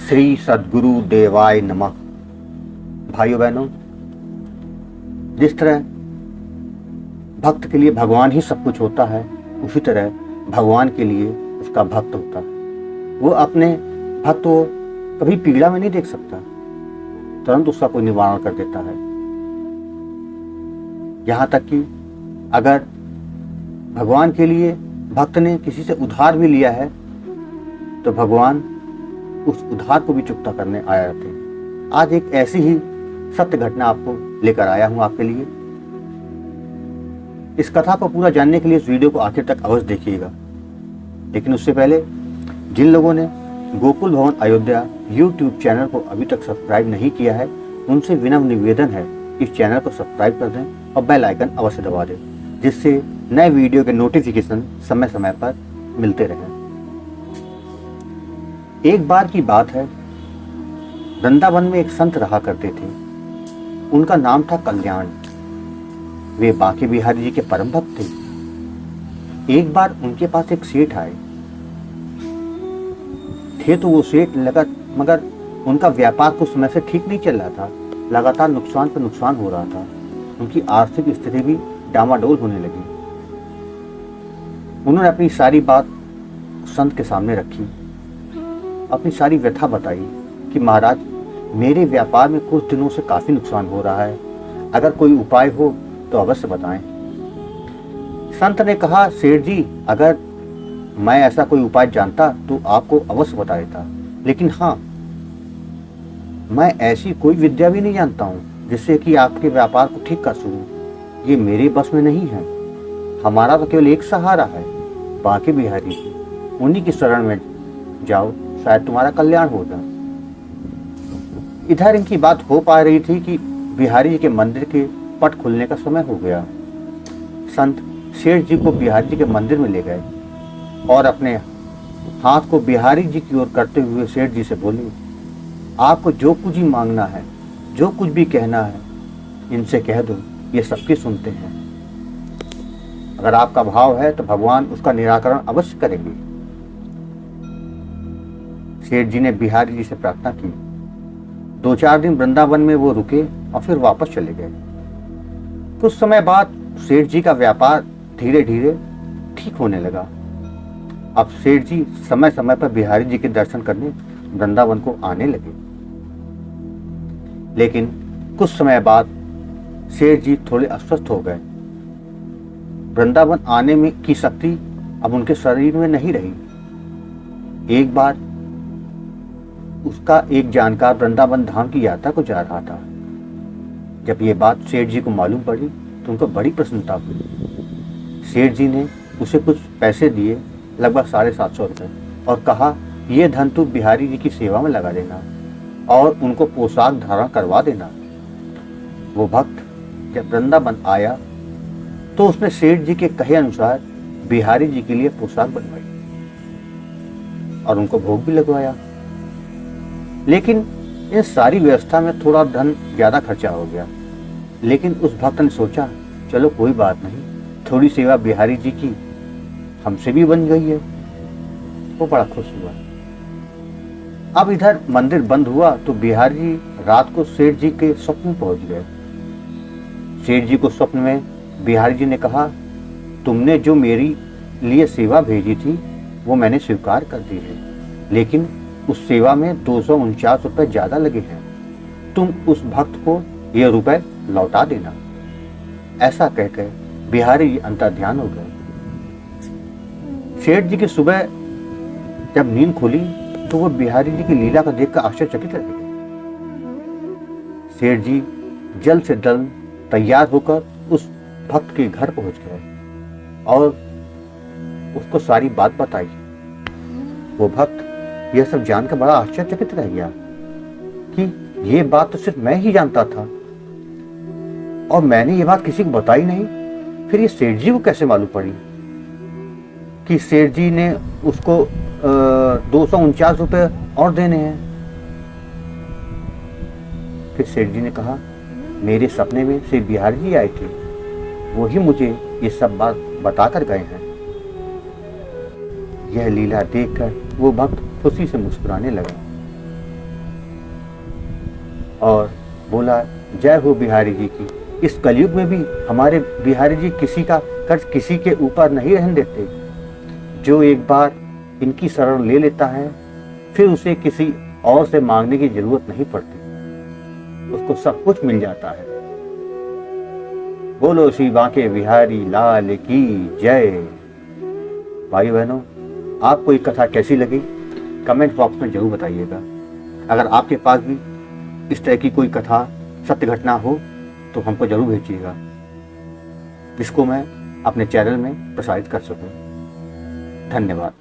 श्री सद्गुरु देवाय नमः। भाइयों बहनों, जिस तरह भक्त के लिए भगवान ही सब कुछ होता है, उसी तरह भगवान के लिए उसका भक्त होता है। वो अपने भक्त को कभी पीड़ा में नहीं देख सकता, तुरंत उसका कोई निवारण कर देता है। यहाँ तक कि अगर भगवान के लिए भक्त ने किसी से उधार भी लिया है तो भगवान उस उधार को भी चुकता करने आया रहते हैं। आज एक ऐसी ही सत्य घटना आपको लेकर आया हूं आपके लिए। इस कथा को पूरा जानने के लिए इस वीडियो को आखिर तक अवश्य देखिएगा। लेकिन उससे पहले जिन लोगों ने गोकुल भवन अयोध्या YouTube चैनल को अभी तक सब्सक्राइब नहीं किया है, उनसे विनम्र निवेदन है इस चैनल को सब्सक्राइब कर दें और बेल आइकन अवश्य दबा दें, जिससे नए वीडियो के नोटिफिकेशन समय समय पर मिलते रहें। एक बार की बात है, वृंदावन में एक संत रहा करते थे। उनका नाम था कल्याण। वे बांके बिहारी जी के परम भक्त थे। एक बार उनके पास एक सेठ आए थे, तो वो सेठ मगर उनका व्यापार कुछ समय से ठीक नहीं चल रहा था। लगातार नुकसान पर नुकसान हो रहा था। उनकी आर्थिक स्थिति भी डामाडोल होने लगी। उन्होंने अपनी सारी बात संत के सामने रखी, अपनी सारी व्यथा बताई कि महाराज, मेरे व्यापार में कुछ दिनों से काफी नुकसान हो रहा है, अगर कोई उपाय हो तो अवश्य बताएं। संत ने कहा, सेठ जी, अगर मैं ऐसा कोई उपाय जानता तो आपको अवश्य बता देता, लेकिन हाँ, मैं ऐसी कोई विद्या भी नहीं जानता हूँ जिससे कि आपके व्यापार को ठीक कर सकूं। ये मेरे बस में नहीं है। हमारा तो केवल एक सहारा है, बांके बिहारी जी। उन्हीं की शरण में जाओ, शायद तुम्हारा कल्याण हो जाए। इधर इनकी बात हो पा रही थी कि बिहारी जी के मंदिर के पट खुलने का समय हो गया। संत सेठ जी को बिहारी जी के मंदिर में ले गए और अपने हाथ को बिहारी जी की ओर करते हुए सेठ जी से बोले, आपको जो कुछ ही मांगना है, जो कुछ भी कहना है, इनसे कह दो, ये सबकी सुनते हैं। अगर आपका भाव है तो भगवान उसका निराकरण अवश्य करेंगे। सेठ जी ने बिहारी जी से प्रार्थना की। 2-4 दिन वृंदावन में वो रुके और फिर वापस चले गए। कुछ समय बाद सेठ जी का व्यापार धीरे धीरे ठीक होने लगा। अब सेठ जी समय समय पर बिहारी जी के दर्शन करने वृंदावन को आने लगे। लेकिन कुछ समय बाद सेठ जी थोड़े अस्वस्थ हो गए। वृंदावन आने में की शक्ति अब उनके शरीर में नहीं रही। एक बार उसका एक जानकार वृंदावन धाम की यात्रा को जा रहा था। जब ये बात सेठ जी को मालूम पड़ी तो उनको बड़ी प्रसन्नता हुई। सेठ जी ने उसे कुछ पैसे दिए, लगभग 750 रुपये, और कहा, ये धन तू बिहारी जी की सेवा में लगा देना और उनको पोशाक धारण करवा देना। वो भक्त जब वृंदावन आया तो उसने सेठ जी के कहे अनुसार बिहारी जी के लिए पोशाक बनवाई और उनको भोग भी लगवाया। लेकिन इन सारी व्यवस्था में थोड़ा धन ज्यादा खर्चा हो गया। लेकिन उस भक्त ने सोचा, चलो कोई बात नहीं, थोड़ी सेवा बिहारी जी की हमसे भी बन गई है। वो बड़ा खुश हुआ। अब इधर मंदिर बंद हुआ तो बिहारी जी रात को सेठ जी के स्वप्न में पहुंच गए। सेठ जी को स्वप्न में बिहारी जी ने कहा, तुमने जो मेरी लिए सेवा भेजी थी वो मैंने स्वीकार कर दी है, लेकिन उस सेवा में 249 रुपए ज्यादा लगे हैं। तुम उस भक्त को ये रुपए लौटा देना। ऐसा कहकर बिहारी जी अंतर्ध्यान हो गए। सेठ जी की सुबह जब नींद खुली तो वो बिहारी जी की लीला को देखकर आश्चर्यचकित रह गए। सेठ जी जल्द से जल्द तैयार होकर उस भक्त के घर पहुंच गए और उसको सारी बात बताई। वो भक्त यह सब जानकर बड़ा आश्चर्यचकित रह गया कि ये बात तो सिर्फ मैं ही जानता था और मैंने ये बात किसी को बताई नहीं। फिर ये सेठ जी को कैसे मालूम पड़ी कि सेठ जी ने उसको 249 रुपये और देने हैं। फिर सेठ जी ने कहा, मेरे सपने में श्री बिहारी जी आए थे, वही मुझे ये सब बात बताकर गए हैं। यह लीला देखकर वो भक्त खुशी से मुस्कुराने लगा। और बोला, जय हो बिहारी जी की। इस कलयुग में भी हमारे बिहारी जी किसी का कर्ज किसी के ऊपर नहीं रहने देते। जो एक बार इनकी शरण ले लेता है फिर उसे किसी और से मांगने की जरूरत नहीं पड़ती, उसको सब कुछ मिल जाता है। बोलो श्री बांके बिहारी लाल की जय। भाई बहनों, आपको ये कथा कैसी लगी कमेंट बॉक्स में जरूर बताइएगा। अगर आपके पास भी इस तरह की कोई कथा सत्य घटना हो तो हमको जरूर भेजिएगा, जिसको मैं अपने चैनल में प्रसारित कर सकूं। धन्यवाद।